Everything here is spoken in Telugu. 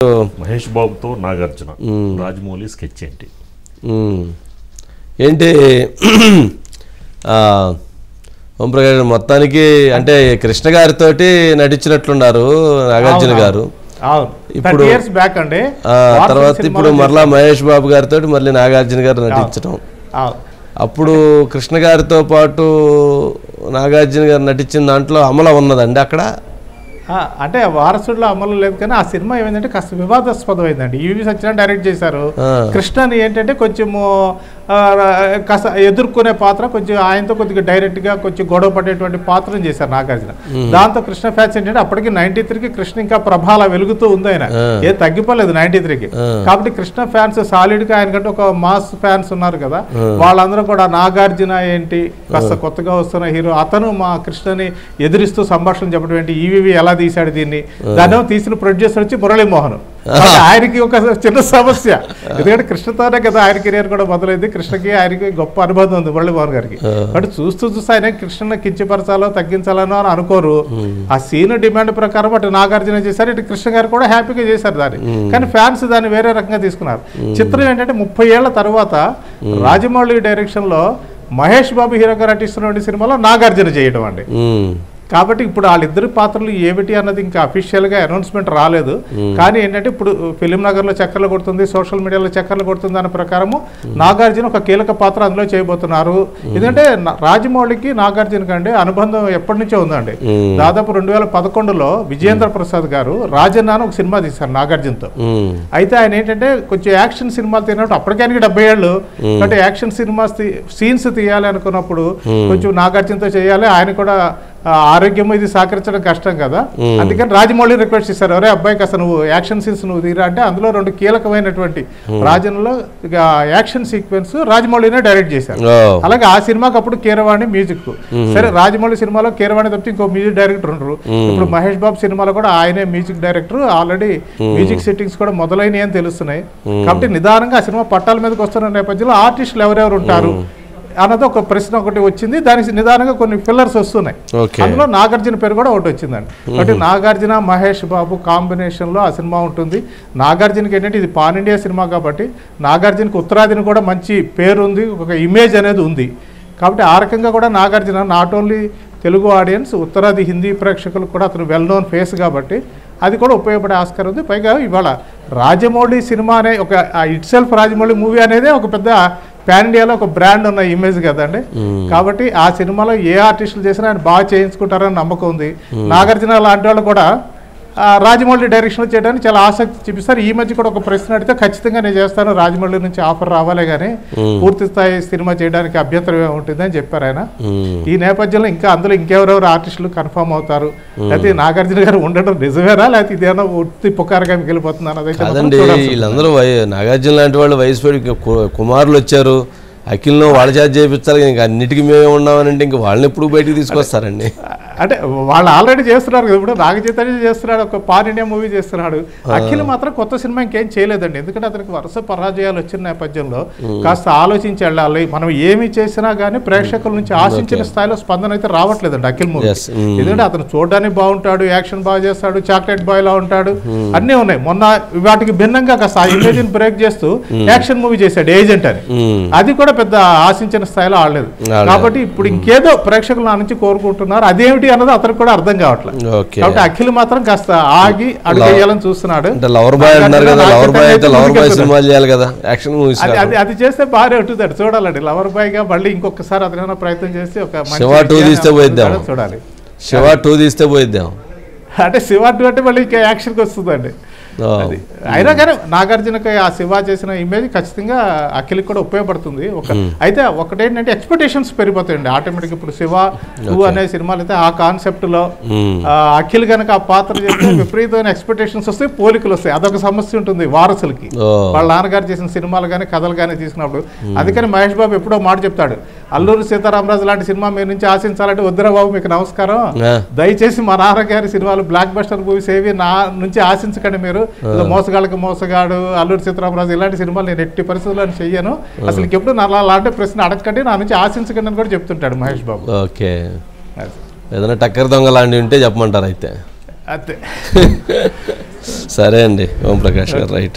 మహేష్ బాబుతో నాగార్జున రాజమౌళి స్కెచ్ ఏంటి ఏంటి ఓంప్రకాష్ మొత్తానికి అంటే కృష్ణ గారితో నటించినట్లున్నారు నాగార్జున గారు. ఇప్పుడు తర్వాత ఇప్పుడు మరలా మహేష్ బాబు గారితో మళ్ళీ నాగార్జున గారు నటించడం. అప్పుడు కృష్ణ గారితో పాటు నాగార్జున గారు నటించిన దాంట్లో అమల ఉన్నదండి అక్కడ. అంటే వారసుడిలో అమలు లేదు కానీ ఆ సినిమా ఏమైందంటే కాస్త వివాదాస్పదమైందండి. ఈవి సత్యనారాయణ డైరెక్ట్ చేశారు. కృష్ణని ఏంటంటే కొంచెము కాస్త ఎదుర్కొనే పాత్ర, కొంచెం ఆయనతో కొద్దిగా డైరెక్ట్గా కొంచెం గొడవ పడేటువంటి పాత్రను చేశారు నాగార్జున. దాంతో కృష్ణ ఫ్యాన్స్ ఏంటంటే అప్పటికి 93కి కృష్ణ ఇంకా ప్రభాల వెలుగుతూ ఉంది, ఆయన ఏ తగ్గిపోలేదు 93కి. కాబట్టి కృష్ణ ఫ్యాన్స్ సాలిడ్గా ఆయనకంటే ఒక మాస్ ఫ్యాన్స్ ఉన్నారు కదా, వాళ్ళందరూ కూడా నాగార్జున ఏంటి కాస్త కొత్తగా వస్తున్న హీరో, అతను మా కృష్ణని ఎదిరిస్తూ సంభాషణ చెప్పడం ఏంటి, ఈవీవి ఎలా తీశాడు దీన్ని, దాన్ని తీసిన ప్రొడ్యూసర్ వచ్చి మురళీమోహన్. ఆయనకి ఒక చిన్న సమస్య, ఎందుకంటే కృష్ణతోనే కదా ఆయన కెరియర్ కూడా మొదలైంది. కృష్ణకి ఆయనకి గొప్ప అనుబంధం ఉంది మురళీమోహన్ గారికి. బట్ చూస్తూ ఆయన కృష్ణని కించపరచాలో తగ్గించాలనో అని అనుకోరు. ఆ సీన్ డిమాండ్ ప్రకారం అటు నాగార్జున చేశారు, ఇటు కృష్ణ గారు కూడా హ్యాపీగా చేశారు దాన్ని. కానీ ఫ్యాన్స్ దాన్ని వేరే రకంగా తీసుకున్నారు. చిత్రం ఏంటంటే 30 ఏళ్ల తర్వాత రాజమౌళి డైరెక్షన్ లో మహేష్ బాబు హీరోగా నటిస్తున్న సినిమాలో నాగార్జున చేయడం అండి. కాబట్టి ఇప్పుడు వాళ్ళిద్దరి పాత్రలు ఏమిటి అన్నది ఇంకా అఫీషియల్గా అనౌన్స్మెంట్ రాలేదు. కానీ ఏంటంటే ఇప్పుడు ఫిలిం నగర్లో చక్కర్లు కొడుతుంది, సోషల్ మీడియాలో చక్కర్లు కొడుతుంది అనే ప్రకారము నాగార్జున ఒక కీలక పాత్ర అందులో చేయబోతున్నారు. ఎందుకంటే రాజమౌళికి నాగార్జున కంటే అనుబంధం ఎప్పటి నుంచో ఉందండి. దాదాపు 2011లో విజయేంద్ర ప్రసాద్ గారు రాజన్న ఒక సినిమా తీశారు నాగార్జునతో. అయితే ఆయన ఏంటంటే కొంచెం యాక్షన్ సినిమాలు తిన్నప్పుడు అప్పటికే 70 ఏళ్ళు, అంటే యాక్షన్ సినిమా సీన్స్ తీయాలి అనుకున్నప్పుడు కొంచెం నాగార్జునతో చేయాలి. ఆయన కూడా ఆరోగ్యం ఇది సహకరించడం కష్టం కదా, అందుకని రాజమౌళి రిక్వెస్ట్ చేశారు, అరే అబ్బాయికి అసలు నువ్వు యాక్షన్ సీన్స్ నువ్వు తీరా అంటే అందులో 2 కీలకమైనటువంటి రాజన్లో యాక్షన్ సీక్వెన్స్ రాజమౌళినే డైరెక్ట్ చేశారు. అలాగే ఆ సినిమాకి అప్పుడు కీరవాణి మ్యూజిక్. సరే రాజమౌళి సినిమాలో కీరవాణి తప్పితే ఇంకో మ్యూజిక్ డైరెక్టర్ ఉండరు. ఇప్పుడు మహేష్ బాబు సినిమాలో కూడా ఆయనే music director. Already music settings కూడా మొదలైనవి అని తెలుస్తున్నాయి. కాబట్టి నిదానంగా ఆ సినిమా పట్టాల మీదకి వస్తున్న నేపథ్యంలో ఆర్టిస్టులు ఎవరెవరు ఉంటారు అన్నది ఒక ప్రశ్న ఒకటి వచ్చింది. దానికి నిదానంగా కొన్ని ఫిల్లర్స్ వస్తున్నాయి. అందులో నాగార్జున పేరు కూడా ఒకటి వచ్చిందండి. కాబట్టి నాగార్జున మహేష్ బాబు కాంబినేషన్లో ఆ సినిమా ఉంటుంది. నాగార్జునకి ఏంటంటే ఇది పాన్ ఇండియా సినిమా కాబట్టి నాగార్జునకి ఉత్తరాదిని కూడా మంచి పేరు ఉంది, ఒక ఇమేజ్ అనేది ఉంది. కాబట్టి ఆ రకంగా కూడా Nagarjuna not only Telugu audience, ఉత్తరాది హిందీ ప్రేక్షకులు కూడా అతను వెల్ నోన్ ఫేస్ కాబట్టి అది కూడా ఉపయోగపడే ఆస్కారం ఉంది. పైగా ఇవాళ రాజమౌళి సినిమా అనే ఒక ఇట్ సెల్ఫ్ రాజమౌళి మూవీ అనేది ఒక పెద్ద పాన్ ఇండియాలో ఒక బ్రాండ్ ఉన్న ఇమేజ్ కదండి. కాబట్టి ఆ సినిమాలో ఏ ఆర్టిస్టులు చేసినా ఆయన బాగా చేయించుకుంటారని నమ్మకం ఉంది. నాగార్జున లాంటి వాళ్ళు కూడా రాజమౌళి డైరెక్షన్ చేయడానికి చాలా ఆసక్తి చూపిస్తారు. ఈ మధ్య కూడా ఒక ప్రశ్న అడిగితే ఖచ్చితంగా నేను చేస్తాను, రాజమౌళి నుంచి ఆఫర్ రావాలే కానీ పూర్తి స్థాయి సినిమా చేయడానికి అభ్యంతరం ఏముంటుందని చెప్పారు ఆయన. ఈ నేపథ్యంలో ఇంకా అందులో ఇంకెవరెవరు ఆర్టిస్టులు కన్ఫర్మ్ అవుతారు, లేకపోతే నాగార్జున గారు ఉండడం నిజమేనా, లేకపోతే ఇదేమో ఉత్తి పుకారుగా మిగిలిపోతుంది అన్నది. వీళ్ళందరూ నాగార్జున లాంటి వాళ్ళు వయసు పడి కుమారులు వచ్చారు, అఖిల్ను వాళ్ళ చేత చేయించాలి, ఇంకా అన్నిటికీ మేమే ఉన్నామనంటే ఇంకా వాళ్ళని ఎప్పుడు బయటికి తీసుకొస్తారండి. అంటే వాళ్ళు ఆల్రెడీ చేస్తున్నారు కదా, ఇప్పుడు నాగ చైతన్య చేస్తున్నాడు, ఒక పాన్ ఇండియా మూవీ చేస్తున్నాడు. అఖిల్ మాత్రం కొత్త సినిమా ఇంకేం చేయలేదండి. ఎందుకంటే అతనికి వరుస పరాజయాలు వచ్చిన నేపథ్యంలో కాస్త ఆలోచించి వెళ్ళాలి. మనం ఏమి చేసినా కానీ ప్రేక్షకుల నుంచి ఆశించిన స్థాయిలో స్పందన అయితే రావట్లేదండి అఖిల్ మూవీ. ఎందుకంటే అతను చూడడానికి బాగుంటాడు, యాక్షన్ బాగా చేస్తాడు, చాక్లెట్ బాయ్ లా ఉంటాడు, అన్నీ ఉన్నాయి. మొన్న వాటికి భిన్నంగా కాస్త ఆ ఇమేజ్ బ్రేక్ చేస్తూ యాక్షన్ మూవీ చేశాడు ఏజెంట్ అని, అది కూడా పెద్ద ఆశించిన స్థాయిలో ఆడలేదు. కాబట్టి ఇప్పుడు ఇంకేదో ప్రేక్షకులు నా నుంచి కోరుకుంటున్నారు, అదేమిటి అన్నది అతనికి కూడా అర్థం కావట్లేదు. కాబట్టి అఖిల్ మాత్రం కాస్త ఆగి అడుగేయాలని చూస్తున్నాడు. అది చేస్తే బాగానే ఉంటుంది, చూడాలండి. లవర్ బాయ్ గా మళ్ళీ ఇంకొకసారి అతను ప్రయత్నం చేసి ఒక చూడాలి. శివ 2 తీస్తే పోయిద్దాం అంటే శివ 2 అంటే మళ్ళీ ఇంకా యాక్షన్కి వస్తుందండి. అయినా కానీ నాగార్జునకి ఆ శివ చేసిన ఇమేజ్ ఖచ్చితంగా అఖిల్కి కూడా ఉపయోగపడుతుంది. అయితే ఒకటేంటంటే ఎక్స్పెక్టేషన్స్ పెరిగిపోతాయండి ఆటోమేటిక్. ఇప్పుడు శివ 2 అనే సినిమాలు అయితే ఆ కాన్సెప్ట్ లో అఖిల్ కనుక ఆ పాత్ర చేస్తే విపరీతమైన ఎక్స్పెక్టేషన్స్ వస్తాయి, పోలికలు వస్తాయి. అదొక సమస్య ఉంటుంది వారసులకి. వాళ్ళ నాన్నగారు చేసిన సినిమాలు కానీ కథలు కానీ తీసుకున్నప్పుడు. అందుకని మహేష్ బాబు ఎప్పుడో మాట చెప్తాడు, అల్లూరి సీతారామరాజు లాంటి సినిమా మీ నుంచి ఆశించాలంటే వద్దురా బాబు మీకు నమస్కారం, దయచేసి మా నాన్నగారి సినిమాలు బ్లాక్ బస్టర్ మూవీస్ ఏవి నా నుంచి ఆశించకండి, మీరు మోసగాళ్ళకి మోసగాడు, అల్లూరి సీతారామరాజు ఇలాంటి సినిమాలు నేను ఎట్టి పరిస్థితుల్లో చెయ్యను, అసలు ఎప్పుడు అలాంటి ప్రశ్న అడగకండి, నా నుంచి ఆశించకండి అని కూడా చెప్తుంటాడు మహేష్ బాబు. ఓకే, ఏదైనా టక్కర్ దొంగ లాంటివి ఉంటే చెప్పమంటారు అయితే. అంతే. సరే అండి ఓం ప్రకాష్ గారు, రైట్.